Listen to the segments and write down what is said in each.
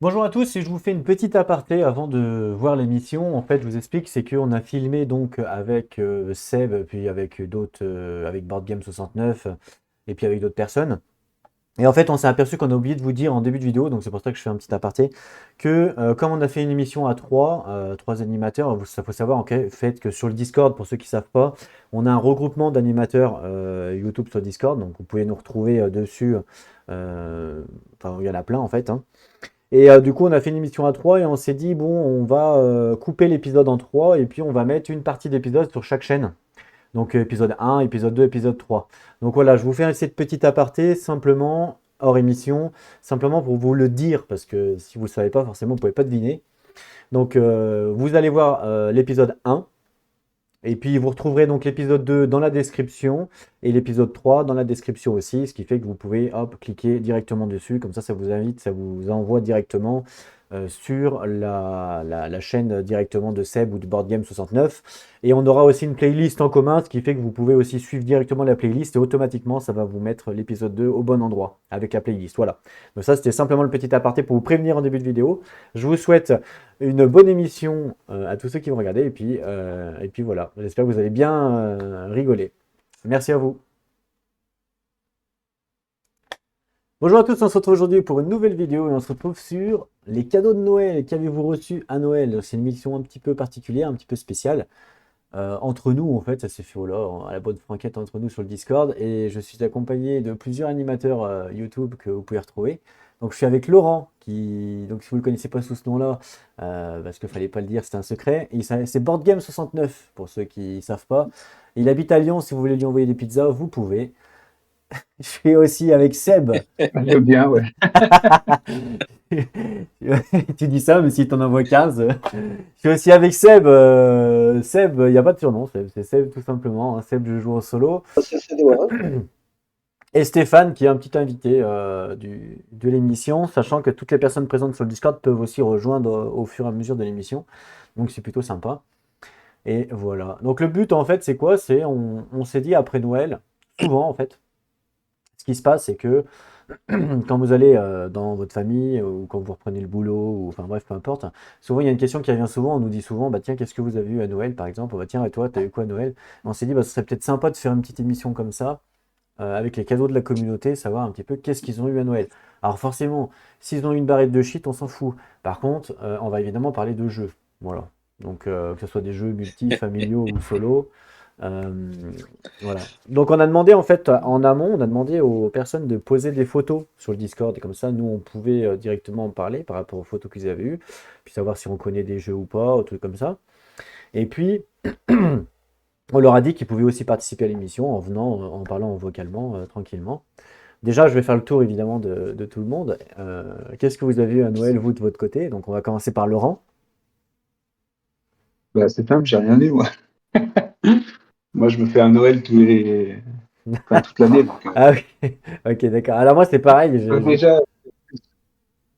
Bonjour à tous, et je vous fais une petite aparté avant de voir l'émission. En fait, je vous explique, c'est qu'on a filmé donc avec Seb, puis avec d'autres, avec Board Game 69, et puis avec d'autres personnes. Et en fait, on s'est aperçu qu'on a oublié de vous dire en début de vidéo, donc c'est pour ça que je fais un petit aparté, que comme on a fait une émission à trois animateurs, ça faut savoir en fait que sur le Discord, pour ceux qui ne savent pas, on a un regroupement d'animateurs YouTube sur Discord, donc vous pouvez nous retrouver dessus. Enfin, il y en a plein en fait, hein. Et du coup, on a fait une émission à 3 et on s'est dit, bon, on va couper l'épisode en 3 et puis on va mettre une partie d'épisode sur chaque chaîne. Donc épisode 1, épisode 2, épisode 3. Donc voilà, je vous fais cette petite aparté simplement, hors émission, simplement pour vous le dire, parce que si vous ne le savez pas, forcément, vous ne pouvez pas deviner. Donc vous allez voir l'épisode 1, et puis vous retrouverez donc l'épisode 2 dans la description et l'épisode 3 dans la description aussi, ce qui fait que vous pouvez hop, cliquer directement dessus, comme ça vous invite, ça vous envoie directement sur la chaîne directement de Seb ou de Board Game 69. Et on aura aussi une playlist en commun, ce qui fait que vous pouvez aussi suivre directement la playlist et automatiquement ça va vous mettre l'épisode 2 au bon endroit avec la playlist. Voilà. Donc ça c'était simplement le petit aparté pour vous prévenir en début de vidéo. Je vous souhaite une bonne émission à tous ceux qui vont regarder et puis voilà. J'espère que vous allez bien rigoler. Merci à vous. Bonjour à tous, on se retrouve aujourd'hui pour une nouvelle vidéo et on se retrouve sur les cadeaux de Noël. Qu'avez-vous reçu à Noël? C'est une mission un petit peu particulière, un petit peu spéciale. Entre nous, en fait, ça s'est fait à la bonne franquette entre nous sur le Discord et je suis accompagné de plusieurs animateurs YouTube que vous pouvez retrouver. Donc je suis avec Laurent, donc si vous ne le connaissez pas sous ce nom-là, parce qu'il ne fallait pas le dire, c'était un secret. C'est Board Game 69 pour ceux qui ne savent pas. Il habite à Lyon, si vous voulez lui envoyer des pizzas, vous pouvez. Je suis aussi avec Seb. Je veux bien, ouais. Tu dis ça, mais si tu en envoies 15. Je suis aussi avec Seb. Seb, il n'y a pas de surnom, Seb. C'est Seb tout simplement, hein. Seb, je joue en solo. Ouais. Et Stéphane, qui est un petit invité de l'émission, sachant que toutes les personnes présentes sur le Discord peuvent aussi rejoindre au fur et à mesure de l'émission. Donc c'est plutôt sympa. Et voilà. Donc le but, en fait, c'est quoi? On s'est dit après Noël, souvent en fait, ce qui se passe, c'est que quand vous allez dans votre famille ou quand vous reprenez le boulot, ou enfin bref, peu importe, souvent il y a une question qui revient souvent. On nous dit souvent, bah tiens, qu'est-ce que vous avez eu à Noël par exemple? Bah tiens, et toi, t'as eu quoi à Noël? On s'est dit, bah ce serait peut-être sympa de faire une petite émission comme ça, avec les cadeaux de la communauté, savoir un petit peu qu'est-ce qu'ils ont eu à Noël. Alors forcément, s'ils ont eu une barrette de shit, on s'en fout. Par contre, on va évidemment parler de jeux. Voilà. Donc que ce soit des jeux multi-familiaux ou solo. Euh, voilà. Donc on a demandé en fait en amont, on a demandé aux personnes de poser des photos sur le Discord et comme ça nous on pouvait directement en parler par rapport aux photos qu'ils avaient eues, puis savoir si on connaît des jeux ou pas, ou trucs comme ça. Et puis on leur a dit qu'ils pouvaient aussi participer à l'émission en venant, en parlant vocalement, tranquillement. Déjà je vais faire le tour évidemment de tout le monde. Qu'est-ce que vous avez eu à Noël vous de votre côté? Donc on va commencer par Laurent. Bah, c'est simple, j'ai rien eu, moi. Moi, je me fais un Noël enfin, toute l'année. Donc, Ah oui, ok d'accord. Alors moi c'est pareil, déjà,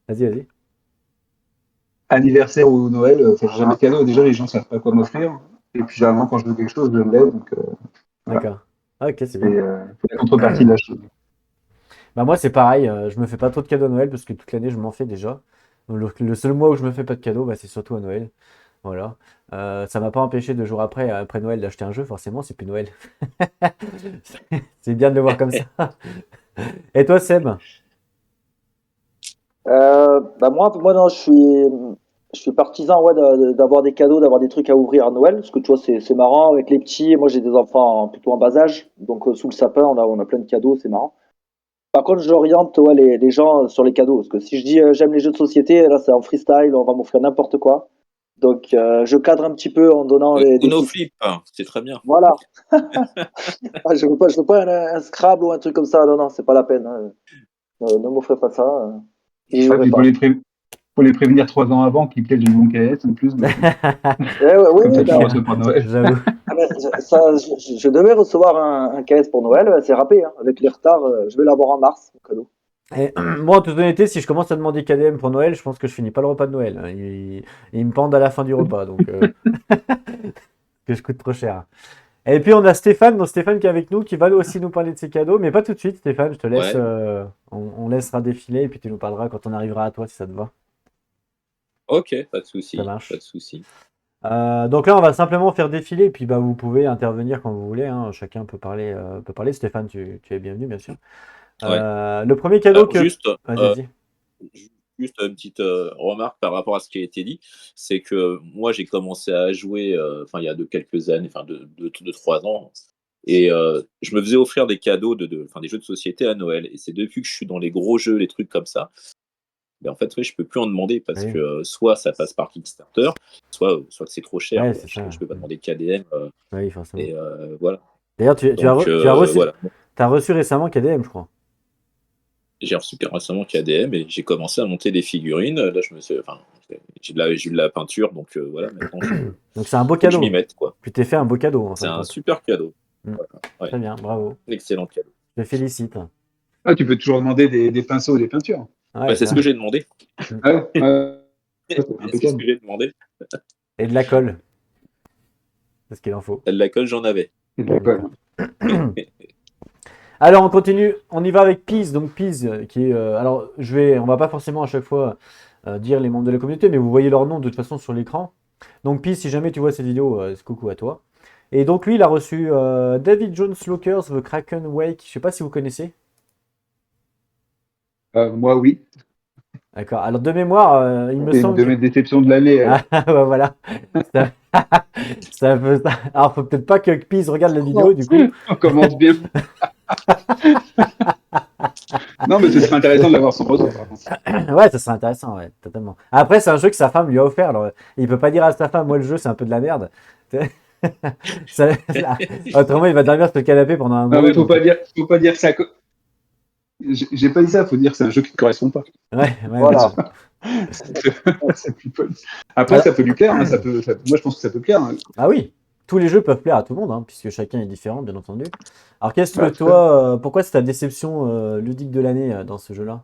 vas-y vas-y. anniversaire ou Noël, enfin, j'ai jamais de cadeau. Déjà, les gens savent pas quoi m'offrir. Et puis, généralement, quand je veux quelque chose, je l'ai. Donc, voilà. D'accord. Ah, ok c'est C'est bien. la contrepartie de la chose. Bah moi c'est pareil, je me fais pas trop de cadeaux à Noël parce que toute l'année je m'en fais déjà. Le seul mois où je me fais pas de cadeaux, bah, c'est surtout à Noël. Voilà. Ça m'a pas empêché de jours après Noël d'acheter un jeu, forcément, c'est plus Noël. C'est bien de le voir comme ça. Et toi Seb? Bah moi non, je suis partisan ouais, d'avoir des cadeaux, d'avoir des trucs à ouvrir à Noël, parce que tu vois, c'est marrant avec les petits. Moi, j'ai des enfants plutôt en bas âge, donc sous le sapin, on a plein de cadeaux, c'est marrant. Par contre, j'oriente ouais, les gens sur les cadeaux, parce que si je dis j'aime les jeux de société, là, c'est en freestyle, on va m'offrir n'importe quoi. Donc, je cadre un petit peu en donnant des Uno petits. Flip, hein, c'est très bien. Voilà. Ah, je veux pas un Scrabble ou un truc comme ça. Non, non, c'est pas la peine, hein. Ne m'offrez pas ça. J'y Ouais, jouerai puis pas. faut les prévenir 3 ans avant qu'ils piègent une banque AS en plus. Donc, Oui, comme oui, ça, tu le ben, reçois pour Noël. J'avoue. je devais recevoir un KS pour Noël, c'est râpé, hein. Avec les retards, je vais l'avoir en mars, mon cadeau. Et, moi, en toute honnêteté, si je commence à demander KDM pour Noël, je pense que je finis pas le repas de Noël, hein. Ils me pendent à la fin du repas, donc que je coûte trop cher. Et puis on a Stéphane, donc Stéphane qui est avec nous, qui va aussi nous parler de ses cadeaux, mais pas tout de suite, Stéphane, je te laisse, Ouais. on laissera défiler et puis tu nous parleras quand on arrivera à toi si ça te va. Ok, pas de Ça souci, pas marche. de souci. Donc là, on va simplement faire défiler, puis bah, vous pouvez intervenir quand vous voulez, hein. Chacun peut parler, peut parler. Stéphane, tu es bienvenu, bien sûr. Ouais. Le premier cadeau Alors que... juste, Vas-y, euh, vas-y. juste une petite remarque par rapport à ce qui a été dit, c'est que moi j'ai commencé à jouer, enfin il y a quelques années, enfin de 3 ans, et je me faisais offrir des cadeaux enfin des jeux de société à Noël. Et c'est depuis que je suis dans les gros jeux, les trucs comme ça, mais en fait, oui, je peux plus en demander parce Oui, que soit ça passe par Kickstarter, soit que c'est trop cher, ouais, quoi. c'est Je ça. peux pas demander KDM, Oui, forcément. et voilà. D'ailleurs, Donc voilà. t'as reçu récemment KDM, je crois. J'ai reçu récemment KDM et j'ai commencé à monter des figurines. Là, enfin, j'ai de la peinture, donc voilà, maintenant, Donc c'est un beau faut que je m'y cadeau. mette, quoi. Tu t'es fait un beau cadeau, en fin C'est de un compte. super cadeau. Mm. Voilà. Ouais, Très bien, bravo. un excellent cadeau. Je te félicite. Ah, tu peux toujours demander des pinceaux ou des peintures. Ouais, Bah, c'est ce ça. que j'ai demandé. Mm. Ah ouais, ouais, c'est C'est ce impeccable. que j'ai demandé. Et de la colle, c'est ce qu'il en faut. De la colle, j'en avais. Et de la D'accord. colle. Alors on continue, on y va avec Peace. Donc Peace, qui est, alors on va pas forcément à chaque fois dire les membres de la communauté, mais vous voyez leur nom de toute façon sur l'écran. Donc Peace, si jamais tu vois cette vidéo, c'est coucou à toi. Et donc lui, il a reçu David Jones Lockers, The Kraken Wake. Je sais pas si vous connaissez. Moi, oui. D'accord. Alors de mémoire, il me C'est une semble de que mes déceptions de l'année. ah bah voilà. Ça, ça peut... Alors faut peut-être pas que Peace regarde la vidéo Oh, du coup. on commence bien. Non, mais ce serait intéressant d'avoir son retour, par contre. Ouais, ça serait intéressant, ouais, totalement. Après, c'est un jeu que sa femme lui a offert. Alors, il peut pas dire à sa femme, moi le jeu c'est un peu de la merde. Autrement, il va dormir sur le canapé pendant un Non, mois. mais Donc, faut pas dire ça. J'ai pas dit ça, faut dire que c'est un jeu qui ne correspond pas. ouais, bien Voilà. sûr. C'est plus poli. Après, Alors- ça peut lui plaire, hein, moi, je pense que ça peut plaire, hein. Ah oui, tous les jeux peuvent plaire à tout le monde, hein, puisque chacun est différent, bien entendu. Alors, qu'est-ce que Voilà, tout à fait. toi, pourquoi c'est ta déception ludique de l'année dans ce jeu-là?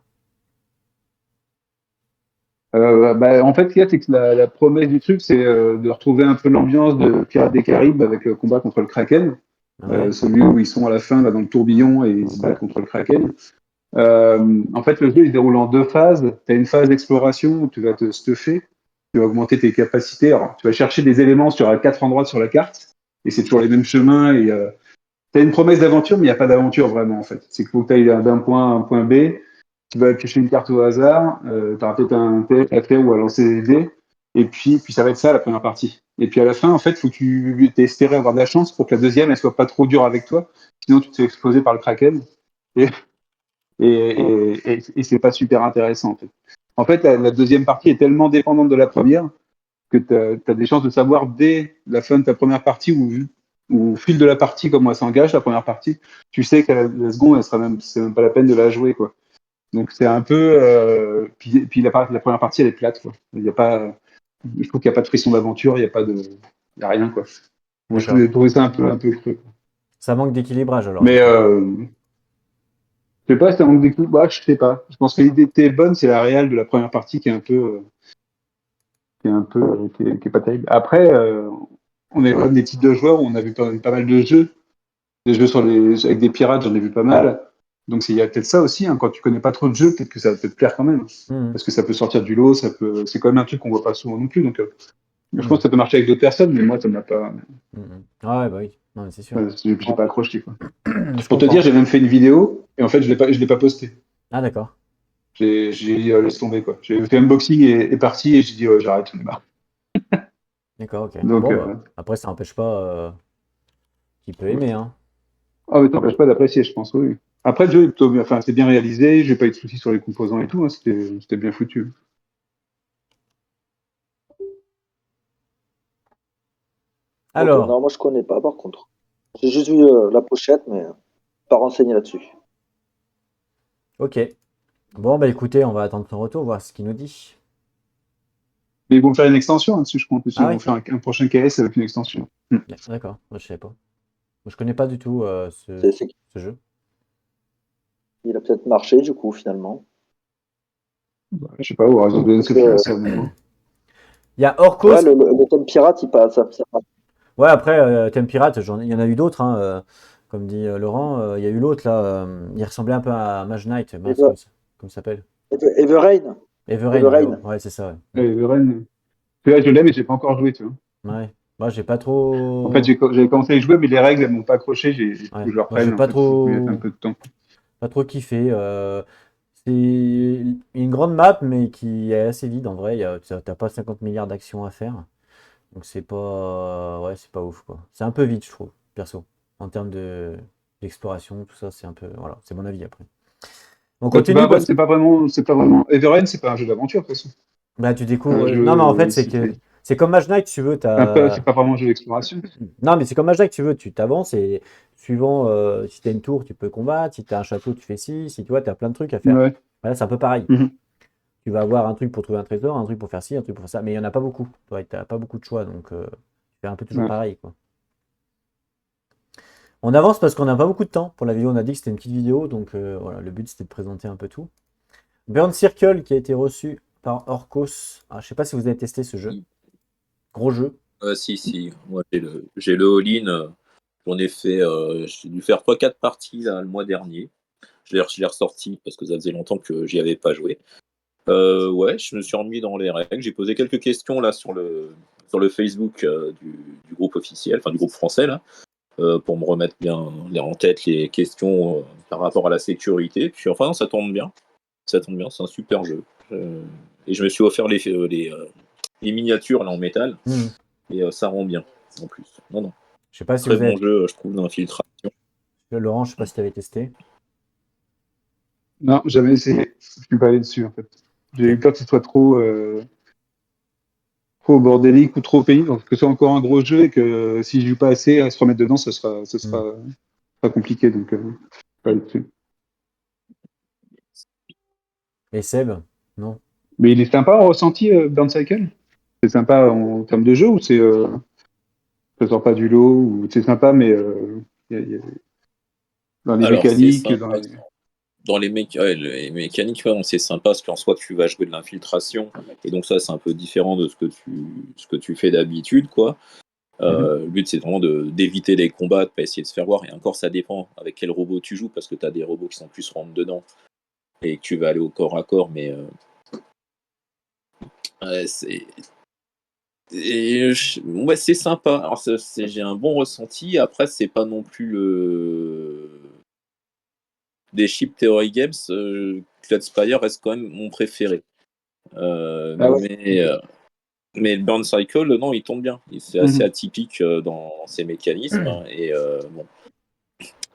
En fait, ce qu'il y a, c'est que la promesse du truc, c'est de retrouver un peu l'ambiance de Pirates des Caraïbes avec le combat contre le Kraken. Ouais, Celui où ils sont à la fin là, dans le tourbillon et ils se battent contre le Kraken. En fait, le jeu il se déroule en deux phases. Tu as une phase d'exploration où tu vas te stuffer, tu vas augmenter tes capacités. Alors, tu vas chercher des éléments sur 4 endroits sur la carte et c'est toujours les mêmes chemins. Et tu as une promesse d'aventure, mais il n'y a pas d'aventure vraiment en fait. C'est qu'il faut que tu ailles d'un point à un point B. Tu vas piocher une carte au hasard, tu auras peut-être un test à faire ou à lancer des dés, et puis ça va être ça la première partie. Et puis à la fin, en fait, il faut que tu espérer avoir de la chance pour que la deuxième, elle soit pas trop dure avec toi, sinon tu te fais exploser par le Kraken, et, et c'est pas super intéressant en fait. En fait, la deuxième partie est tellement dépendante de la première que tu as des chances de savoir dès la fin de ta première partie ou au fil de la partie, comment elle s'engage, la première partie, tu sais que la seconde, c'est même pas la peine de la jouer, quoi. Donc c'est un peu. Puis la première partie, elle est plate, quoi. Il y a pas, je trouve qu'il n'y a pas de frisson d'aventure, il n'y a pas de. Il y a rien, quoi. Moi, je d'accord. trouvais ça un peu creux. Ça manque d'équilibrage alors, du Mais coup. je sais pas, c'est un manque d'équipe. Bah, je sais pas. Je pense que l'idée était bonne, c'est la réelle de la première partie qui est un peu. Qui est pas terrible. Après, on est comme des types de joueurs où on a vu pas mal de jeux. Des jeux avec des pirates, j'en ai vu pas mal. Donc il y a peut-être ça aussi, hein. Quand tu connais pas trop de jeux, peut-être que ça va te plaire quand même. Mhm, Parce que ça peut sortir du lot, c'est quand même un truc qu'on voit pas souvent non plus. Donc je pense mhm, que ça peut marcher avec d'autres personnes, mais moi ça m'a pas. mhm. Ah ouais, bah oui, non, mais c'est sûr. J'ai pas accroché, quoi. Je Pour te dire, comprends. j'ai même fait une vidéo et en fait je l'ai pas postée. Ah d'accord, J'ai dit laisse tomber, quoi. J'ai fait unboxing et parti et j'ai dit ouais, j'arrête, j'en ai marre. d'accord, ok. Donc Bon, bah, après, ça n'empêche pas qu'il peut aimer, hein. ah mais t'empêche pas d'apprécier, je pense, oui. Après le jeu est plutôt bien, enfin c'est bien réalisé, j'ai pas eu de soucis sur les composants et tout, hein, c'était bien foutu. Ok, Alors, non, moi je connais pas par contre. J'ai juste vu la pochette, mais pas renseigné là-dessus. ok. Bon, bah écoutez, on va attendre son retour, voir ce qu'il nous dit. Mais ils vont faire une extension là-dessus, je compte aussi. Ah Ils vont oui? faire un prochain KS avec une extension. D'accord, moi je savais pas. Moi, je connais pas du tout C'est, c'est- ce jeu. Il a peut-être marché du coup finalement. Je sais pas, Horizon de Parce ce que film, ça, honnêtement. Il y a ouais, Orcos. le thème pirate, il passe. Ça passe. Ouais, après, Thème Pirate, il y en a eu d'autres, hein, comme dit Laurent. Il y a eu l'autre, là. Il ressemblait un peu à Mage Knight, mince, Ever, comment ça s'appelle? Everrain. Everrain, Everrain. ouais, c'est ça, ouais. Et Ren, celui-là, je l'ai, mais j'ai pas encore joué, tu vois. Ouais. Moi, j'ai pas En fait, trop. j'avais commencé à y jouer, mais les règles, elles m'ont pas accroché. Faut Ouais. que je le Moi, j'ai reprenne, en pas fait. Faut que je m'y mette un trop. peu de temps. Pas trop kiffé. C'est une grande map, mais qui est assez vide en vrai. T'as pas 50 milliards d'actions à faire. Donc c'est pas. Ouais, c'est pas ouf quoi. C'est un peu vide, je trouve, perso. En termes d'exploration, tout ça, c'est un peu. Voilà, c'est mon avis après. On Bah, continue parce que c'est pas vraiment. Everend, c'est pas un jeu d'aventure, de toute façon. bah, tu C'est un découvres. Non, mais en fait, jeu. c'est que. C'est comme Mage Knight, tu veux. C'est pas vraiment un jeu d'exploration. Non, mais c'est comme Mage Knight, tu veux. Tu t'avances et suivant si t'as une tour, tu peux combattre. Si t'as un château, tu fais ci. Si tu vois, t'as plein de trucs à faire. Ouais. Voilà, c'est un peu pareil. Mhm. Tu vas avoir un truc pour trouver un trésor, un truc pour faire ci, un truc pour faire ça, mais il n'y en a pas beaucoup. Ouais, tu n'as pas beaucoup de choix, donc tu fais un peu toujours Ouais. pareil, quoi. On avance parce qu'on n'a pas beaucoup de temps. Pour la vidéo, on a dit que c'était une petite vidéo, donc voilà, le but c'était de présenter un peu tout. Burn Circle qui a été reçu par Orcos. Ah, je sais pas si vous avez testé ce jeu. Gros jeu. Si. Moi, j'ai le all-in. J'en ai fait. J'ai dû faire 3-4 parties là, le mois dernier. Je l'ai ressorti parce que ça faisait longtemps que j'y avais pas joué. Ouais, je me suis remis dans les règles. J'ai posé quelques questions là sur le Facebook du groupe officiel, enfin du groupe français là, pour me remettre bien en tête les questions par rapport à la sécurité. Puis enfin, non, ça tombe bien. Ça tombe bien, c'est un super jeu. Et je me suis offert les miniatures là en métal. Et ça rend bien en plus. Non, non. Je sais pas si Très vous bon avez. jeu, je trouve, d'infiltration. Laurent, je sais pas si tu avais testé. Non, jamais essayé. Je suis pas allé dessus, en fait. J'ai Ok. eu peur que ce soit trop bordélique ou trop pays, donc que ce soit encore un gros jeu et que si je joue pas assez à se remettre dedans, ce sera pas compliqué. Donc, je suis pas allé dessus. Et Seb? Non. Mais il est sympa en ressenti, Burn Cycle? C'est sympa termes de jeu ou ça sort pas du lot ou c'est sympa, mais dans les Alors, c'est mécaniques, sympa. Dans les mécaniques, ouais, c'est sympa parce qu'en soi, tu vas jouer de l'infiltration. Et donc, ça, c'est un peu différent de ce que tu fais d'habitude, quoi. Mhm. Le but, c'est vraiment d'éviter les combats, de pas essayer de se faire voir. Et encore, ça dépend avec quel robot tu joues parce que tu as des robots qui sont plus rentre dedans et que tu vas aller au corps à corps. Mais ouais, ouais, c'est sympa. Alors, j'ai un bon ressenti. Après, c'est pas non plus des Ship Theory Games. Cloud Spire reste quand même mon préféré. Ah ouais. Mais le Burn Cycle, non, il tombe bien. C'est assez Mhm. atypique dans ses mécanismes. Et bon.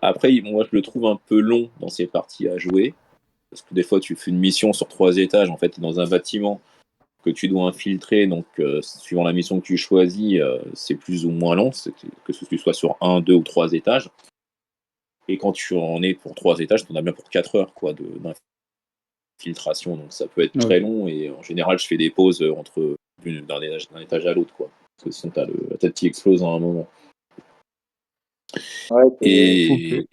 Après, moi, je le trouve un peu long dans ses parties à jouer. Parce que des fois, tu fais une mission sur 3 étages. En fait, tu es dans un bâtiment que tu dois infiltrer. Donc, suivant la mission que tu choisis, c'est plus ou moins long. Que ce soit sur 1, 2 ou 3 étages. Et quand tu en es pour 3 étages, tu en as bien pour 4 heures quoi, d'infiltration. Donc, ça peut être Ouais. très long. Et en général, je fais des pauses d'un étage à l'autre, quoi. Parce que sinon, t'as la tête qui explose à un moment. Ouais, Ok. Et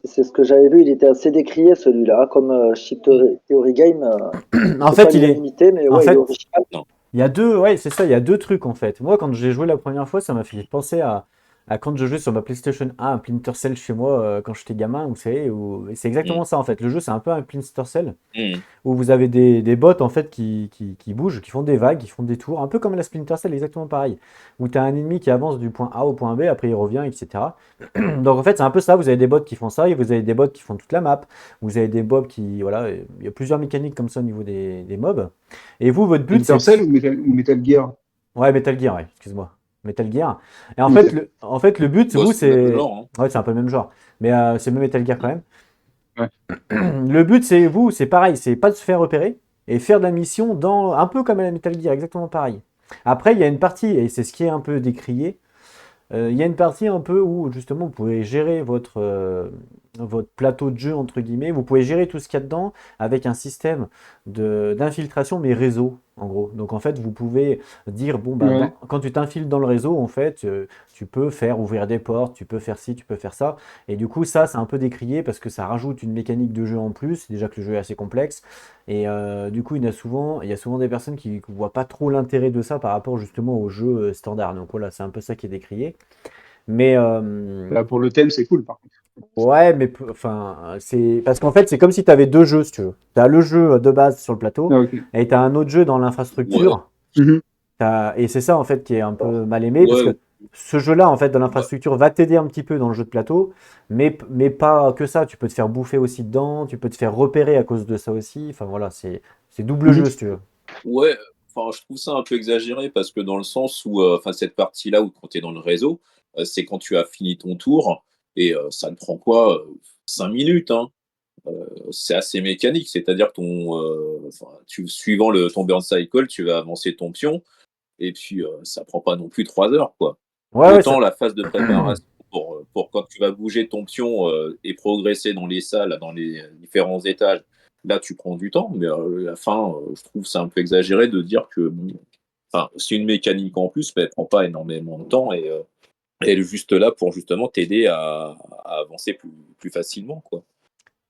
c'est ce que j'avais vu, il était assez décrié celui-là, comme Ship Theory Game. Il En fait pas fait, il est. l'unanimité, mais En ouais, il est fait, original. non. il y a deux. Ouais, c'est ça, il y a deux trucs en fait. Moi, quand j'ai joué la première fois, ça m'a fait penser à quand je jouais sur ma PlayStation 1 à Splinter Cell chez moi quand j'étais gamin, vous savez, et c'est Mm. exactement ça en fait. Le jeu, c'est un peu un Splinter Cell. Mm. Où vous avez des bots en fait qui bougent, qui font des vagues, qui font des tours, un peu comme la Splinter Cell, exactement pareil. Où tu as un ennemi qui avance du point A au point B, après il revient, etc. Donc en fait, c'est un peu ça, vous avez des bots qui font ça, et vous avez des bots qui font toute la map, vous avez des mobs qui. Voilà, il y a plusieurs mécaniques comme ça au niveau des mobs. Et vous, votre but, Splinter c'est. Cell ou Metal Gear? Ouais, Metal Gear, ouais, excuse-moi. Metal Gear. Et en fait, Ok. le but, Bon, vous, c'est le même c'est. genre. Hein. Ouais, c'est un peu le même genre. Mais c'est le même Metal Gear quand même. Ouais. Le but, c'est vous, c'est pareil, c'est pas de se faire repérer et faire de la mission dans un peu comme à la Metal Gear, exactement pareil. Après, il y a une partie, et c'est ce qui est un peu décrié, il y a une partie un peu où justement vous pouvez gérer votre plateau de jeu, entre guillemets, vous pouvez gérer tout ce qu'il y a dedans avec un système d'infiltration, mais réseau, en gros. Donc en fait, vous pouvez dire, bon, bah, Ouais. quand tu t'infiles dans le réseau, en fait, tu peux faire ouvrir des portes, tu peux faire ci, tu peux faire ça. Et du coup, ça, c'est un peu décrié parce que ça rajoute une mécanique de jeu en plus, déjà que le jeu est assez complexe. Et du coup, il y a souvent des personnes qui ne voient pas trop l'intérêt de ça par rapport justement au jeu standard. Donc voilà, c'est un peu ça qui est décrié. Mais Là, pour le thème, c'est cool, par contre. Ouais, mais enfin, c'est parce qu'en fait, c'est comme si tu avais deux jeux, si tu veux. Tu as le jeu de base sur le plateau Ah, ok. et tu as un autre jeu dans Ouais, l'infrastructure. Mhm. Et c'est ça, en fait, qui est un peu mal aimé parce ouais, que ce jeu-là, en fait, dans bah, l'infrastructure, va t'aider un petit peu dans le jeu de plateau, mais pas que ça. Tu peux te faire bouffer aussi dedans, tu peux te faire repérer à cause de ça aussi. Enfin, voilà, c'est double Mhm. jeu, si tu veux. ouais, enfin, je trouve ça un peu exagéré parce que dans le sens où, enfin, cette partie-là où quand tu es dans le réseau, c'est quand tu as fini ton tour et ça te prend quoi? 5 minutes, hein. C'est assez mécanique, c'est-à-dire ton, enfin, suivant ton burn cycle, tu vas avancer ton pion et puis ça prend pas non plus 3 heures, quoi. Ouais, ouais, Autant la phase de préparation pour quand tu vas bouger ton pion et progresser dans les salles, dans les différents étages, là tu prends du temps, mais la fin, je trouve c'est un peu exagéré de dire que bon, enfin, c'est une mécanique en plus, mais elle prend pas énormément de temps et elle est juste là pour justement t'aider à avancer plus facilement, quoi.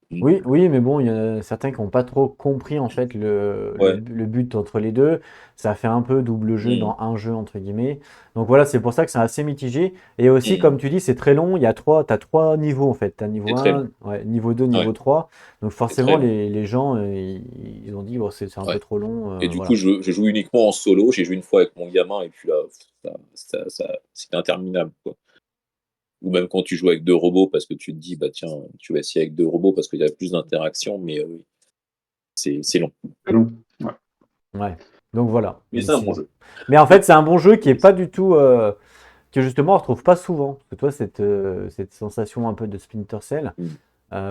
Mm. oui, oui, mais bon, il y en a certains qui n'ont pas trop compris en fait Ouais. le but entre les deux. Ça fait un peu double jeu Mm. dans un jeu entre guillemets. Donc voilà, c'est pour ça que c'est assez mitigé. Et aussi, comme Mm. tu dis, c'est très long. T'as trois niveaux en fait. T'as niveau C'est très 1, long. ouais, niveau 2, niveau Ouais, 3. Donc c'est forcément, très long. les gens, ils ont dit, bon, c'est un peu Ouais. trop long. Et du coup, Voilà. je joue uniquement en solo. J'ai joué une fois avec mon gamin et puis là, c'était interminable, quoi. Ou même quand tu joues avec deux robots parce que tu te dis, bah tiens, tu vas essayer avec deux robots parce qu'il y a plus d'interaction, mais oui, c'est long. C'est long. Ouais. Ouais. Donc voilà. Mais c'est un bon jeu. Mais en fait, c'est un bon jeu qui est pas du tout, que justement on retrouve pas souvent. Parce que toi, cette sensation un peu de Splinter Cell. Mm.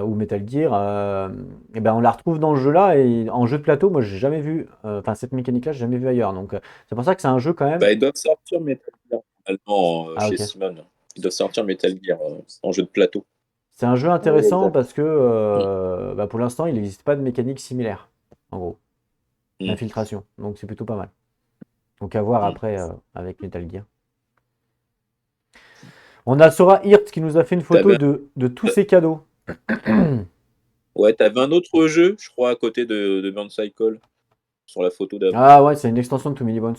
Ou Metal Gear, et ben on la retrouve dans ce jeu-là et en jeu de plateau, moi j'ai jamais vu, enfin cette mécanique-là, j'ai jamais vu ailleurs. Donc c'est pour ça que c'est un jeu quand même. Bah, ils doivent sortir Metal Gear normalement Ah chez ok. Simon. Ils doivent sortir Metal Gear en jeu de plateau. C'est un jeu Oui, intéressant exact. parce que bah, pour l'instant il n'existe pas de mécanique similaire, en gros, Mm. d'infiltration. Donc c'est plutôt pas mal. Donc à voir Mm. après avec Metal Gear. On a Sora Hirt qui nous a fait une photo T'avais de tous un- ses cadeaux. ouais, t'avais un autre jeu, je crois, à côté de Burn Cycle, sur la photo d'avant. Ah ouais, c'est une extension de Too Many Bones.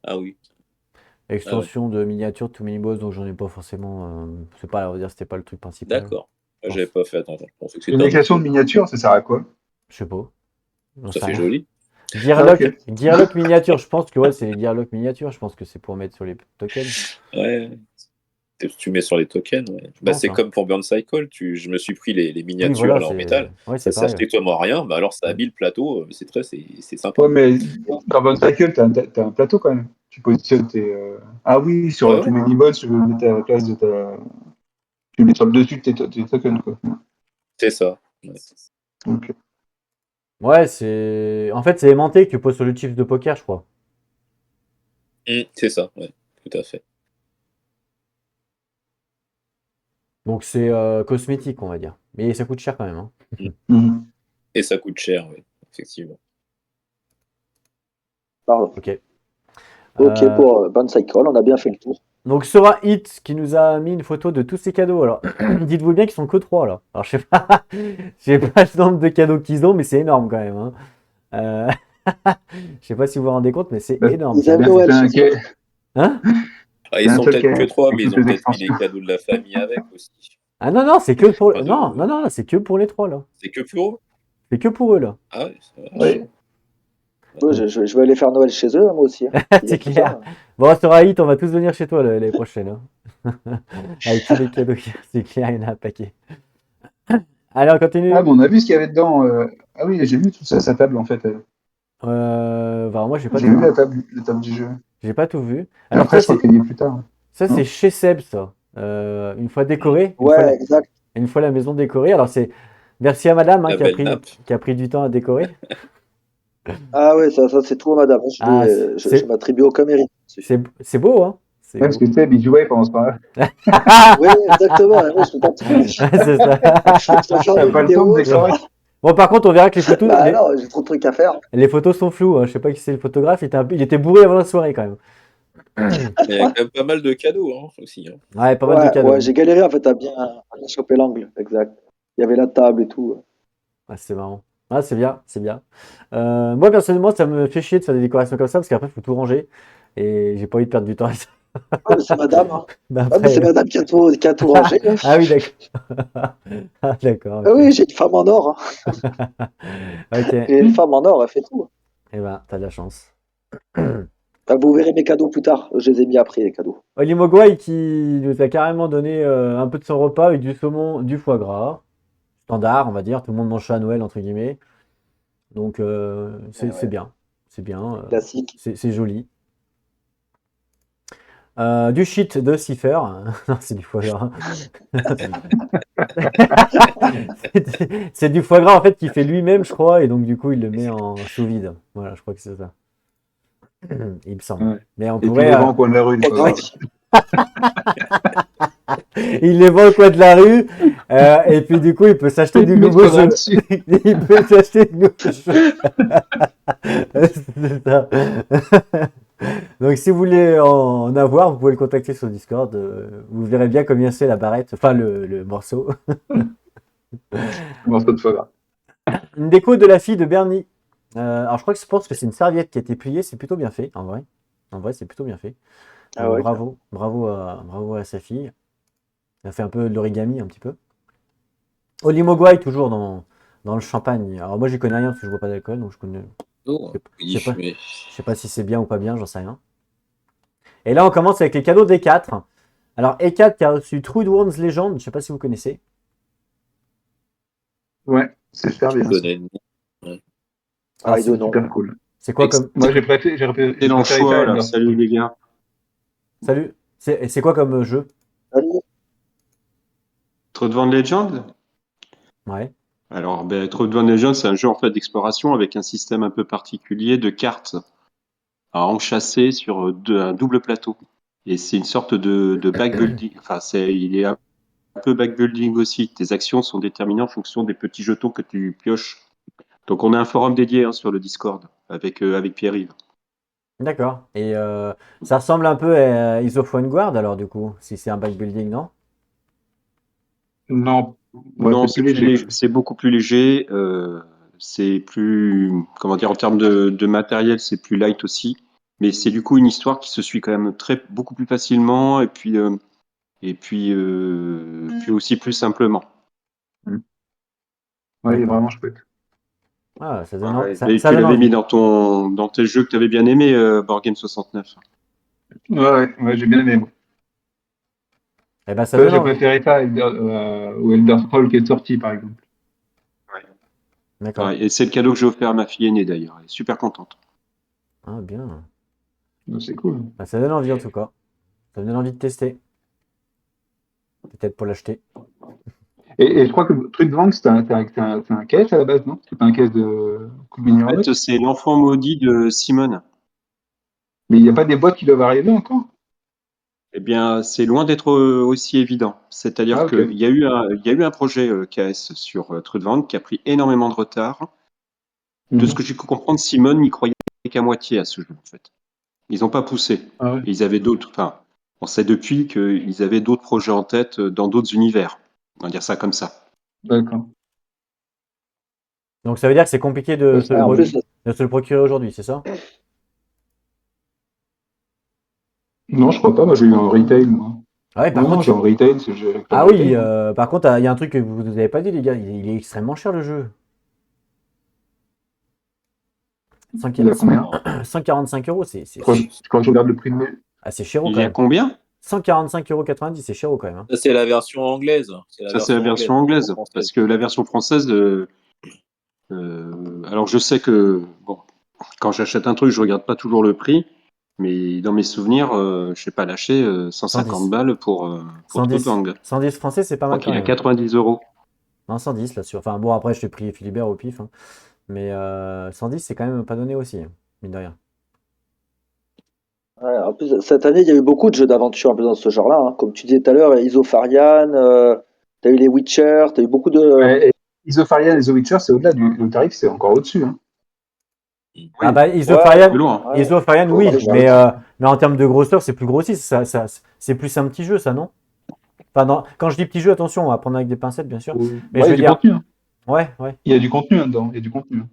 Ah oui. Ah ouais. Extension de miniature de Too Many Bones, donc j'en ai pas forcément. C'est pas, on va dire, c'était pas le truc principal. D'accord. Ah, Je j'avais pense. pas fait attention. Je pensais que Une c'était un autre extension de jeu. miniature, ça sert à quoi? Je sais pas. J'en Ça sais fait rien. joli. Ah, ok. Gearlock miniature, je pense que ouais, c'est les Gearlock miniatures. Je pense que c'est pour mettre sur les tokens. Ouais. Tu mets sur les tokens, ouais. Je Bah, pense, c'est hein. comme pour Burn Cycle, je me suis pris les Oui, miniatures voilà, là en c'est métal. ouais, Ça c'est sert pareil. strictement à rien, bah alors ça Ouais. habille le plateau, c'est sympa. Ouais, mais dans Bone Cycle, t'as un plateau quand même. Tu positionnes tes. Ah oui, sur Ouais, Too ouais, Many Bots, tu le mets à la place de ta. Tu le mets sur le dessus de tes tokens, quoi. c'est ça. Ouais. Ok. Ouais, c'est. En fait, c'est aimanté que tu poses sur le chiffre de poker, je crois. C'est ça, ouais, tout à fait. Donc c'est cosmétique, on va dire. Mais ça coûte cher quand même, hein. Mm. Mhm. Et ça coûte cher, oui, effectivement. Pardon. Ok. Ok, Euh, pour Burn Cycle, on a bien fait le tour. Donc Sora Hit qui nous a mis une photo de tous ses cadeaux. Alors, dites-vous bien qu'ils sont que trois là. Alors, je sais pas le nombre de cadeaux qu'ils ont, mais c'est énorme quand même, hein. Euh, je sais pas si vous vous rendez compte, mais c'est Bah, énorme. Ils C'est aiment abusé. Noël chez eux. Hein? Ah, c'est ils un sont seul qui peut-être a que trois, avec mais ils toutes ont les peut-être mis les extensions. cadeaux de la famille avec aussi. Ah non, non, c'est que pour. Enfin, Non, non, non, c'est que pour les trois là. c'est que pour eux. C'est que pour eux là. Ah ouais, ça vache. Oui. Ouais, Donc, je vais aller faire Noël chez eux, moi aussi, hein. Il y a c'est tout ça, clair. hein. Bon, Sora Hit, on va tous venir chez toi l'année prochaine, hein. Avec tous les cadeaux, c'est clair, il y en a un paquet. Allez, on Ah, continue. bon, on a vu ce qu'il y avait dedans. Ah oui, j'ai vu tout ça, sa table en fait. Bah, moi, j'ai pas J'ai tout vu vu. la table du jeu. J'ai pas tout vu. Et Alors après, je crois qu'il y a plus tard. ça c'est Non. chez Seb ça. Une fois décoré, Ouais, exact. une fois la maison décorée. Alors c'est merci à Madame hein, La belle nappe. qui a pris du temps à décorer. Ah ouais, ça c'est trop madame. Ah Je m'attribue aucun mérite dessus. c'est beau hein. C'est Ouais, parce beau. que Seb, il jouait pendant ce temps-là. Oui, exactement. Ouais, je peux pas te C'est ça. je dois faire T'as des pas le temps de vidéos. décorer. Bon par contre on verra que Bah non, j'ai trop de trucs à faire. les photos sont floues. Hein. Je sais pas qui c'est le photographe. Il était bourré avant la soirée quand même. Il y a quand même pas mal de cadeaux hein, aussi, hein. Ouais, pas mal de Ouais, cadeaux. ouais, j'ai galéré en fait à bien choper l'angle. Exact. Il y avait la table et tout. Ah, c'est marrant. Ah, c'est bien, c'est bien. Moi personnellement ça me fait chier de faire des décorations comme ça parce qu'après il faut tout ranger et j'ai pas envie de perdre du temps à ça. Ah, mais c'est madame, hein. Ben Ah, mais après, c'est madame qui a tout rangé, là. ah oui, d'accord. Ah, d'accord, Ah ok. oui, j'ai une femme en or, hein. Ok. J'ai une femme en or, elle fait tout. Eh ben, t'as de la chance. Ah, vous verrez mes cadeaux plus tard. Je les ai mis après, les cadeaux. Oli Mogwai qui nous a carrément donné un peu de son repas avec du saumon, du foie gras. Standard, on va dire. Tout le monde mange ça à Noël, entre guillemets. Donc, Ouais, c'est ouais. bien. C'est bien. Classique. C'est joli. Du shit de Cipher. Non, c'est du foie gras. C'est du foie gras en fait qu'il fait lui-même, je crois, et donc du coup il le met en sous vide. Voilà, je crois que c'est ça. Il me semble. Ouais. Mais on Et puis il pourrait. les vend au coin de la rue, une fois. Ouais. Il les vend au coin de la rue, et puis du coup il peut s'acheter du Il met nouveau trop jeu. dessus. Il peut s'acheter du nouveau jeu. C'est ça. Donc si vous voulez en avoir, vous pouvez le contacter sur Discord. Vous verrez bien combien c'est la barrette, enfin le morceau. Morceau de foie gras. Une déco de la fille de Bernie. Alors je crois que je pense que c'est une serviette qui a été pliée, c'est plutôt bien fait en vrai. En vrai, c'est plutôt bien fait. Ah Donc ouais. bravo à sa fille. Elle a fait un peu de l'origami un petit peu. Oli Mogwai toujours dans le champagne. Alors moi j'y connais rien parce que je bois pas d'alcool, donc je connais. Oh, Je sais pas, mais je sais pas si c'est bien ou pas bien, j'en sais rien. Et là on commence avec les cadeaux d'E4. Alors E4 qui a reçu Trudworms Legend, je sais pas si vous connaissez. Ouais, c'est super je bien. connais. Ouais. Alors Ah, et de c'est nom. Super cool. c'est quoi comme. Moi, j'ai Excellent préféré ça à choix, là. Elder Salut Scrolls. les gars. Salut. C'est quoi comme jeu? Salut. Trudvang Legend? Ouais. Alors, ben, Trudvang Legend, c'est un jeu en fait d'exploration avec un système un peu particulier de cartes à enchasser sur un double plateau. Et c'est une sorte de backbuilding. Enfin, il est un peu backbuilding aussi. Tes actions sont déterminées en fonction des petits jetons que tu pioches. Donc, on a un forum dédié hein, sur le Discord avec Pierre-Yves. D'accord. Et ça ressemble un peu à Is of Guard alors du coup, si c'est un backbuilding, non? Non, ouais, Non, c'est plus léger. c'est beaucoup plus léger. C'est plus, comment dire, en termes de matériel, c'est plus light aussi. Mais c'est du coup une histoire qui se suit quand même beaucoup plus facilement puis aussi plus simplement. Ouais, il est D'accord. vraiment chouette. Ah, Ouais, ça tu donne l'avais mis envie. dans tes jeux que tu avais bien aimé, Board Game 69. Ouais, j'ai bien aimé. Moi. Eh ben ça Tu vois, donne j'ai envie. préféré ça au Elder Scrolls qui est sorti, par exemple. D'accord. Ouais, et c'est le cadeau que j'ai offert à ma fille aînée d'ailleurs. Elle est super contente. Ah bien. Donc, c'est cool. Bah, ça donne envie en tout cas. Ça me donne envie de tester. Peut-être pour l'acheter. Et je crois que le truc de vente, c'est un cache à la base, non? C'est pas un cache de coup de En mini fait, c'est l'enfant maudit de Simone. Mais il n'y a pas des boîtes qui doivent arriver encore? Eh bien, c'est loin d'être aussi évident. Ah, C'est-à-dire ok. qu'il y a eu un projet KS sur Trudvang qui a pris énormément de retard. De ce Mhm. que j'ai pu comprendre, Simone n'y croyait qu'à moitié à ce jeu, en fait. Ils n'ont pas poussé. Ah ouais, Et ils avaient d'autres. Enfin, on sait depuis qu'ils avaient d'autres projets en tête dans d'autres univers. On va dire ça comme ça. d'accord. Donc ça veut dire que c'est compliqué Ouais, c'est Ouais, en bon. plus, de se le procurer aujourd'hui, c'est ça? Non, je crois pas. Moi, j'ai eu en retail, moi. Ah ouais, par Non, non, contre, j'ai en retail, c'est j'ai avec ah le oui, retail. Hein. par contre, il y a un truc que vous nous avez pas dit, les gars. Il est extrêmement cher le jeu. Il a combien? 145 euros, Je crois que je regarde le prix de mes. ah, c'est cher Il quand y a même. combien? 145,90 €, c'est cher quand même. Hein. Ça, c'est la version anglaise. C'est la Ça, c'est la version version anglaise. anglaise. Française. Parce que la version française, alors je sais que bon, quand j'achète un truc, je regarde pas toujours le prix. Mais dans mes souvenirs, je sais pas lâcher 150 110. balles pour 110. Trudvang. Je 110 français, c'est pas mal crois quand qu'il a même. 90 euros. Non, 110 là-dessus. Enfin bon, après, je t'ai pris Philibert au pif. Hein. Mais 110, c'est quand même pas donné aussi, hein, mine de rien. ouais, en plus, cette année, il y a eu beaucoup de jeux d'aventure un peu dans ce genre-là, hein. Comme tu disais tout à l'heure, Isofarian, t'as eu les Witcher, t'as eu beaucoup de. Et Isofarian et The Witcher, c'est au-delà le tarif, c'est encore au-dessus. Hein. Ah bah, Ouais, Plus loin. ouais, Isofarian, faut oui, aller chercher. mais en termes de grosseur, c'est plus grossi. C'est plus un petit jeu, ça, non? Enfin, quand je dis petit jeu, attention, on va prendre avec des pincettes, bien sûr. Mais Ouais, il y je a veux du dire, contenu. Hein. ouais, ouais. Il y a du contenu dedans. Il y a du contenu.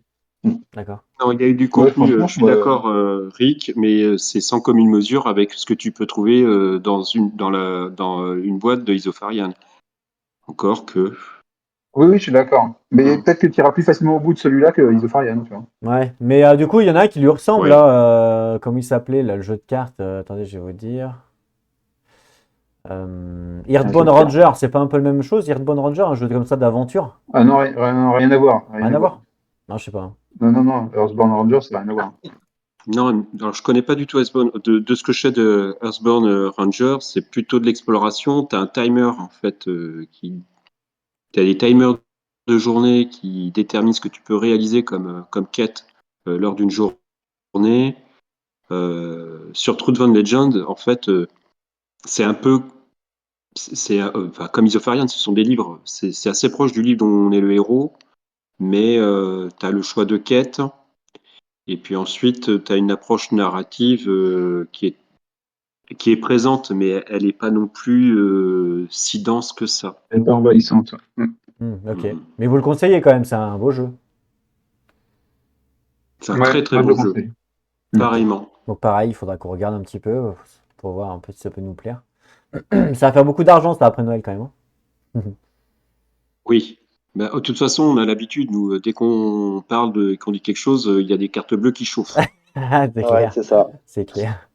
D'accord. Non, il y a eu du Ouais, contenu, franchement, je suis d'accord, Rick, mais c'est sans commune mesure avec ce que tu peux trouver dans une boîte de Isofarian. Encore que. oui, je suis d'accord. Mais peut-être que tu iras plus facilement au bout de celui-là que Isofarian, tu vois. Ouais, mais du coup, il y en a un qui lui ressemble, Ouais. là. Comment il s'appelait, là, le jeu de cartes? Attendez, je vais vous dire. Un jeu Earthbound de cartes. Ranger, c'est pas un peu la même chose, Earthbound Ranger, un jeu comme ça d'aventure? Ah non, rien à voir. Rien Rien à à voir. voir? Non, je sais pas. Non. Earthbound Rangers, ça n'a rien à voir. Non, alors je connais pas du tout Earthbound. De ce que je sais de Earthbound Ranger, c'est plutôt de l'exploration. Tu as un timer, en fait, tu as des timers de journée qui déterminent ce que tu peux réaliser comme quête lors d'une journée. Sur Truthvan Legend, en fait, c'est un peu. Enfin, comme Isofarian, ce sont des livres. C'est assez proche du livre dont on est le héros, mais tu as le choix de quête. Et puis ensuite, tu as une approche narrative qui est présente, mais elle n'est pas non plus si dense que ça. Elle est pas envahissante. Ok. Mhm. Mais vous le conseillez quand même, c'est un beau jeu. C'est un Ouais, très très moi je le bon jeu, conseille. Ok. pareillement. Donc pareil, il faudra qu'on regarde un petit peu pour voir un peu si ça peut nous plaire. Ça va faire beaucoup d'argent, ça, après Noël, quand même, hein. Oui. Bah, de toute façon, on a l'habitude, nous, dès qu'on parle qu'on dit quelque chose, il y a des cartes bleues qui chauffent. C'est Ouais, clair, c'est ça. c'est clair.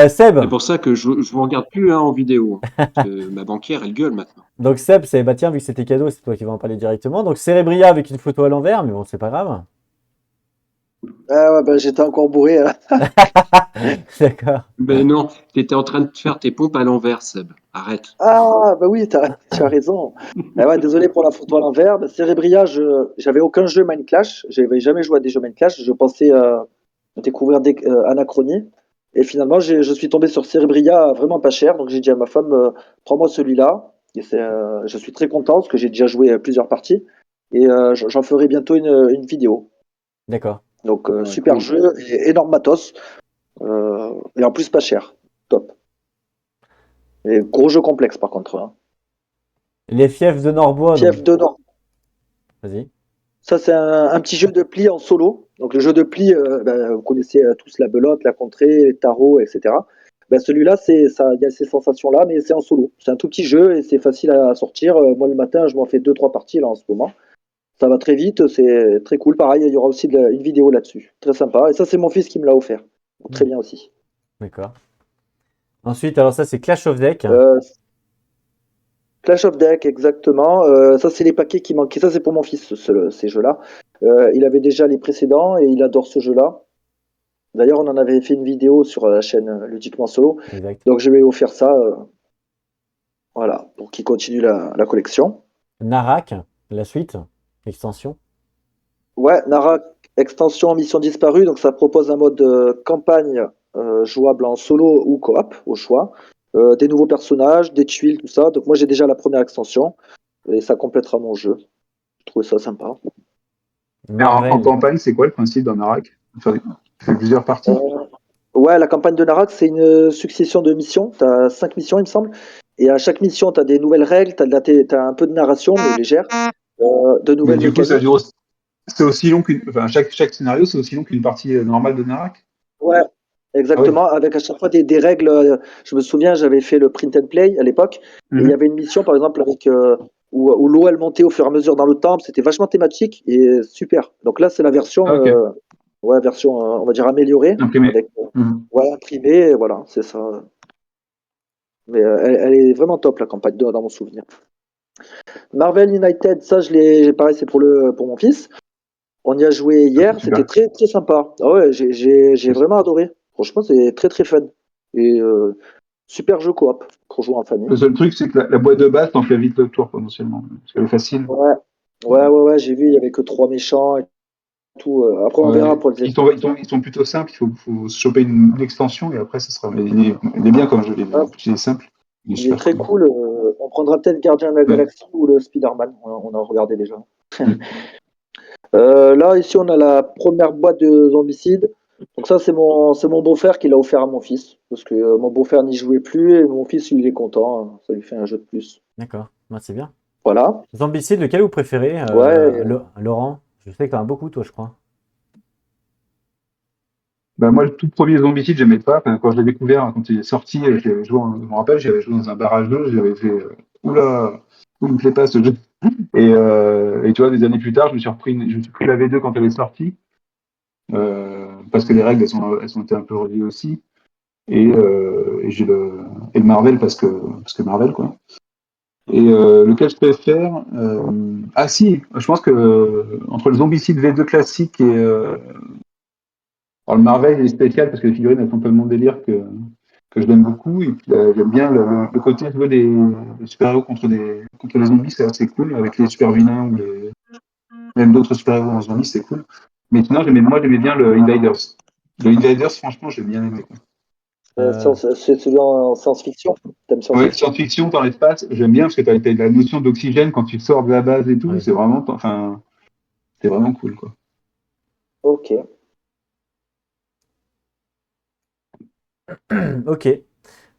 Seb, C'est pour ça que je vous regarde plus hein, en vidéo. Parce que ma banquière, elle gueule maintenant. donc Seb, c'est bah tiens, vu que c'était cadeau, c'est toi qui vas en parler directement. Donc Cerebria avec une photo à l'envers, mais bon, c'est pas grave. Ah ouais, ben, j'étais encore bourré. D'accord. Ben non, tu étais en train de faire tes pompes à l'envers, Seb. Arrête. Ah, bah oui, tu as raison. Ah ouais, désolé pour la photo à l'envers. Bah, Cerebria, j'avais aucun jeu Mind Clash. J'avais jamais joué à des jeux Mind Clash. Je pensais découvrir Anachronie. Et finalement, je suis tombé sur Cerebria vraiment pas cher. Donc j'ai dit à ma femme, prends-moi celui-là. Et je suis très content parce que j'ai déjà joué plusieurs parties. Et j'en ferai bientôt une vidéo. D'accord. Donc Ouais, super cool. jeu, et énorme matos. Et en plus pas cher. Top. Et gros jeu complexe par contre, hein. Les fiefs de Norbois, donc. Fief de Nord. Vas-y. Ça, c'est un petit jeu de pli en solo. Donc, le jeu de pli, vous connaissez tous la belote, la contrée, les tarots, etc. Ben, celui-là, il y a ces sensations-là, mais c'est en solo. C'est un tout petit jeu et c'est facile à sortir. Moi, le matin, je m'en fais 2-3 parties là en ce moment. Ça va très vite, c'est très cool. Pareil, il y aura aussi une vidéo là-dessus. Très sympa. Et ça, c'est mon fils qui me l'a offert. Donc, très bien aussi. D'accord. Ensuite, alors ça, c'est Clash of Deck. Euh, Clash of Deck, exactement. Ça, c'est les paquets qui manquaient. Ça, c'est pour mon fils, ces jeux-là. Il avait déjà les précédents et il adore ce jeu-là. D'ailleurs, on en avait fait une vidéo sur la chaîne Ludiquement Solo. Exact. Donc, je vais lui offrir ça, voilà, pour qu'il continue la collection. Narak, la suite, extension. Ouais, Nara, extension Mission Disparue. Donc, ça propose un mode campagne jouable en solo ou coop, au choix. Des nouveaux personnages, des tuiles, tout ça. Donc, moi, j'ai déjà la première extension et ça complétera mon jeu. Je trouve ça sympa. Et en Marvel. campagne, c'est quoi le principe d'un Arak? Enfin, tu fais plusieurs parties. Euh, ouais, la campagne de Narak, c'est une succession de missions. Tu as 5 missions, il me semble. Et à chaque mission, tu as des nouvelles règles, t'as un peu de narration, mais légère, de Mais nouvelles du coup, mécaniques. c'est aussi long qu'une. Enfin, chaque scénario, c'est aussi long qu'une partie normale de Narak. Ouais, Ah oui. exactement, avec à chaque fois des règles. Je me souviens, j'avais fait le print and play à l'époque, et il y Mhm. avait une mission, par exemple, où l'eau, elle montait au fur et à mesure dans le temple. C'était vachement thématique et super. Donc là, c'est la version, Ah, ok. ouais, version, on va dire, améliorée, Imprimé. avec, Mhm. ouais, imprimée, et voilà, c'est ça. Mais elle est vraiment top, la campagne 2, dans mon souvenir. Marvel United, ça, pareil, c'est pour mon fils. On y a joué Ah, c'est hier, c'était super. très très sympa. Ah ouais, j'ai vraiment adoré. Franchement, c'est très très fun. Et super jeu coop pour jouer en famille. Le seul truc, c'est que la boîte de base t'en fait vite le tour potentiellement. Parce qu'elle est facile. Ouais, ouais, j'ai vu, il y avait que 3 méchants et tout. Après, on verra Ouais. pour les Ils sont plutôt simples. Faut se choper une extension et après, ça sera. Mais il est bien comme jeu. Ah, Il est simple. Il est il est super très cool. cool. On prendra peut-être Gardien de la Ouais. Galaxie ou le Spider-Man. On a regardé déjà. Mhm. Là, ici, on a la première boîte de Zombicide. Donc ça, c'est mon beau-frère qui l'a offert à mon fils. Parce que mon beau-frère n'y jouait plus et mon fils, il est content, hein. Ça lui fait un jeu de plus. D'accord. Ouais, c'est bien. Voilà. Zombicide, lequel vous préférez, Ouais. Laurent? Je sais que t'en as beaucoup, toi, je crois. Bah, moi, le tout premier Zombicide, j'aimais pas. Enfin, quand je l'ai découvert, quand il est sorti, je me rappelle, j'avais joué dans un barrage d'eau, j'avais fait oula, il me plaît pas ce jeu. Et tu vois, des années plus tard, je me suis pris la V2 quand elle est sortie, parce que les règles, elles ont été un peu revues aussi. Et j'ai et le Marvel parce que Marvel, quoi. Et lequel je préfère Ah si, je pense que entre le Zombicide V2 classique et alors, le Marvel il est spécial parce que les figurines elles sont tellement délire que je l'aime beaucoup. Et puis j'aime bien le côté jouer des super-héros contre les zombies, c'est assez cool, avec les super vilains ou même d'autres super-héros en zombies, c'est cool. Mais sinon, j'aimais bien le Invaders. Le Invaders, franchement, j'ai bien aimé, quoi. C'est celui en science-fiction. Thème Ouais, science-fiction. science-fiction dans l'espace, j'aime bien parce que tu as la notion d'oxygène quand tu sors de la base et tout, Oui. c'est vraiment, enfin, c'est vraiment cool, quoi. Ok. Ok.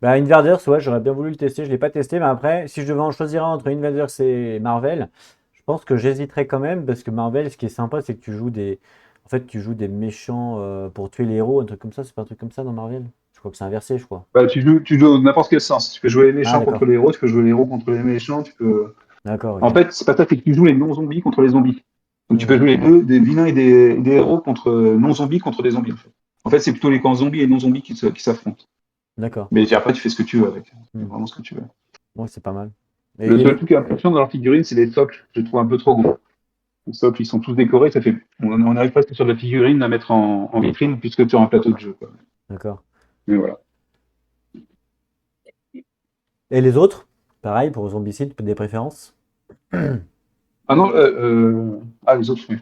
Bah, Invaders, ouais, j'aurais bien voulu le tester. Je l'ai pas testé, mais après, si je devais en choisir un entre Invaders et Marvel, je pense que j'hésiterais quand même parce que Marvel, ce qui est sympa, c'est que en fait, tu joues des méchants pour tuer les héros, un truc comme ça. C'est pas un truc comme ça dans Marvel? Je crois que c'est inversé, je crois. Bah, tu joues dans n'importe quel sens. Tu peux jouer les Ah, méchants contre d'accord. les héros, tu peux jouer les héros contre les méchants, tu peux. D'accord, En ok. fait, c'est pas ça, c'est que tu joues les non-zombies contre les zombies. Donc tu peux Hmm, jouer les deux, des vilains et des héros contre non-zombies contre des zombies. En fait, c'est plutôt les camps zombies et non-zombies qui s'affrontent. d'accord. Mais après, tu fais ce que tu veux avec. Tu fais Hmm. vraiment ce que tu veux. Ouais, c'est pas mal. Le Et seul truc qui est impressionnant dans leur figurine, c'est les socles. Je les trouve un peu trop gros. Les socles, ils sont tous décorés. Ça fait. On arrive presque sur de la figurine à mettre en vitrine puisque sur un plateau de jeu, quoi. d'accord. Mais voilà. Et les autres? Pareil pour Zombicide, des préférences? Ah non, les autres, oui.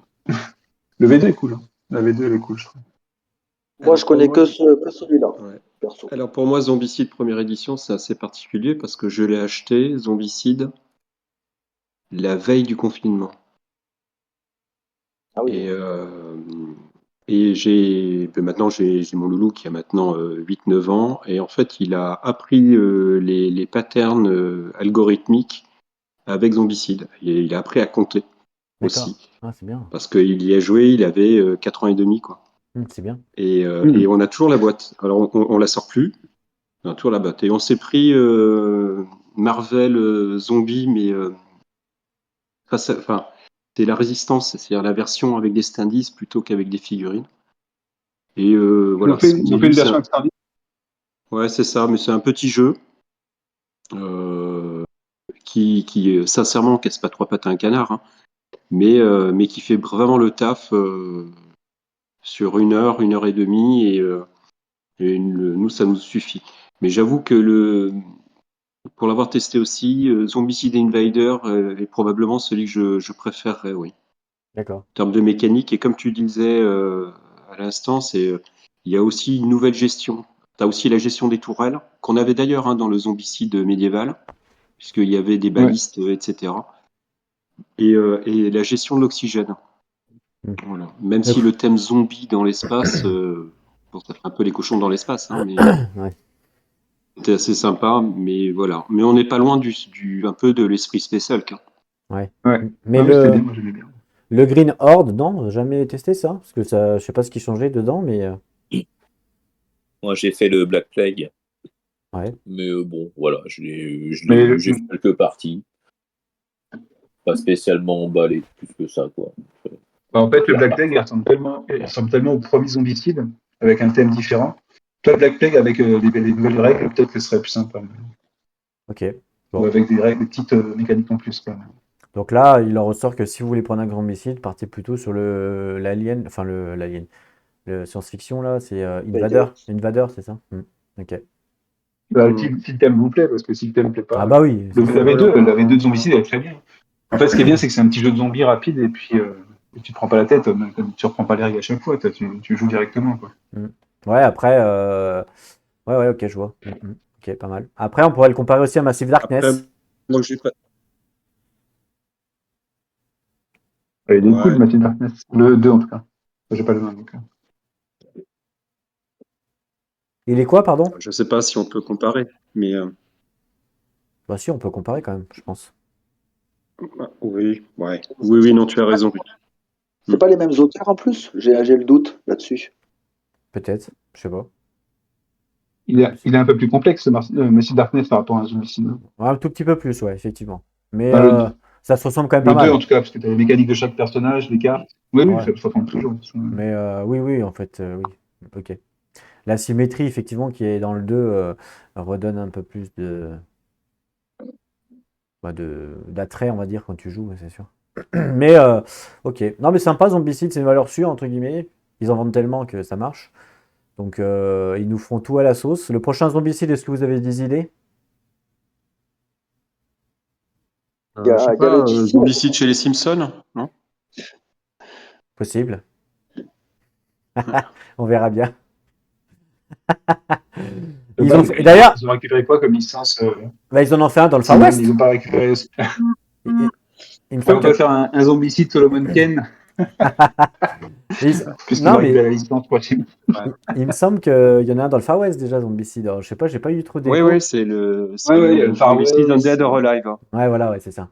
Le V2 est cool, hein. La V2, elle est cool, je trouve. Moi, Alors je pour connais moi, que celui-là, ouais. perso. Alors pour moi, Zombicide première édition, c'est assez particulier parce que je l'ai acheté, Zombicide, la veille du confinement. Ah oui. Et, maintenant j'ai mon loulou qui a maintenant 8-9 ans et en fait il a appris les patterns algorithmiques avec Zombicide. Et il a appris à compter D'accord. aussi Ah, c'est bien. parce qu'il y a joué, il avait 4 ans et demi quoi. C'est bien. Et on a toujours la boîte. Alors on la sort plus, on a toujours la boîte. Et on s'est pris Marvel Zombie, mais enfin, c'est la résistance, c'est-à-dire la version avec des standees plutôt qu'avec des figurines. Et voilà, Ils ont mais fait lui, une version extended. ouais, c'est ça, mais c'est un petit jeu euh, qui sincèrement casse pas trois pattes à un canard, hein, mais qui fait vraiment le taf sur 1 heure et demie, nous, ça nous suffit. Mais j'avoue que pour l'avoir testé aussi, Zombicide Invader est probablement celui que je préférerais, oui. D'accord. En termes de mécanique, et comme tu disais à l'instant, il y a aussi une nouvelle gestion. Tu as aussi la gestion des tourelles, qu'on avait d'ailleurs dans le zombicide médiéval, puisqu'il y avait des Ouais. balistes, etc. Et la gestion de l'oxygène. Hmm. Voilà. Même si Donc, le thème zombie dans l'espace, bon, ça fait un peu les cochons dans l'espace, mais ouais. c'était assez sympa, mais voilà. Mais on n'est pas loin un peu de l'esprit Space Hulk, hein. Ouais. Ouais. Mais Non, mais c'était bien, moi j'aimais bien. le Green Horde, non, jamais testé ça? Parce que ça, je sais pas ce qui changeait dedans, mais Moi, j'ai fait le Black Plague, ouais. mais bon, voilà, Mais j'ai fait quelques parties, pas spécialement emballé plus que ça, quoi. en fait, le C'est Black Plague, reparti. il ressemble tellement au premier Zombicide, avec un thème différent. Toi, Black Plague, avec des nouvelles règles, peut-être que ce serait plus sympa. Ok. Ou Bon. avec des règles, des petites mécaniques en plus, quoi. Donc là, il en ressort que si vous voulez prendre un grand missile, partez plutôt sur l'Alien, enfin l'Alien, le science-fiction là, c'est Invader. Invaders. Invader, c'est ça? Ok. Bah, Mm. si le thème vous plaît, parce que si le thème ne plaît Ah pas. bah oui, c'est La sûr. Voilà. V2, de Zombicide, elle est très bien. En fait, ce qui est bien, c'est que c'est un petit jeu de zombies rapide, et puis tu te prends pas la tête, tu reprends pas les règles à chaque fois, tu joues directement, quoi. Mm. Ouais, après, ouais, ok, je vois. Ok, pas mal. Après, on pourrait le comparer aussi à Massive Après, Darkness. moi, j'ai pas. Il est cool, Ouais, Massive Darkness. Le 2, en tout cas. J'ai pas le nom, donc. Il est quoi, pardon? je sais pas si on peut comparer, mais Bah si, on peut comparer quand même, je pense. oui, ouais. Oui, non, tu as raison. C'est Mm. pas les mêmes auteurs en plus? J'ai le doute là-dessus. Peut-être, je sais pas. Il est un peu plus complexe, ce Monsieur Darkness, par rapport à un Zombicide. Ouais, un tout petit peu plus, ouais, effectivement. Mais Enfin, le, ça se ressemble quand même le pas 2, en mal. tout cas, parce que tu as les mécaniques de chaque personnage, les cartes. Oui, oui, Ouais. ça prend toujours. Mais oui, oui, en fait, oui. Ok. La symétrie, effectivement, qui est dans le 2, redonne un peu plus d'attrait, on va dire, quand tu joues, ouais, c'est sûr. Mais ok. Non, mais sympa, Zombicide, c'est une valeur sûre, entre guillemets. Ils en vendent tellement que ça marche. Donc, ils nous feront tout à la sauce. Le prochain Zombicide, est-ce que vous avez des idées? Je sais Il y a le pas, DC. Zombicide chez les Simpsons, non? Possible. On verra bien. Et d'ailleurs, Ils ont récupéré quoi comme licence bah, ils en ont fait un dans le Far Simon, West. ils n'ont pas récupéré. Il me Ils semble vont pas que. faire un Zombicide Solomon Ken, puisqu'ils Non, ont récupéré mais la licence prochaine. il me semble qu'il y en a un dans le Far West déjà, Zombicide. Alors, je sais pas, j'ai pas eu trop Oui, d'écho. oui, c'est Ouais, ouais, il y a le le Far Zombicide West. Undead or Alive. Ouais, voilà, ouais, c'est ça.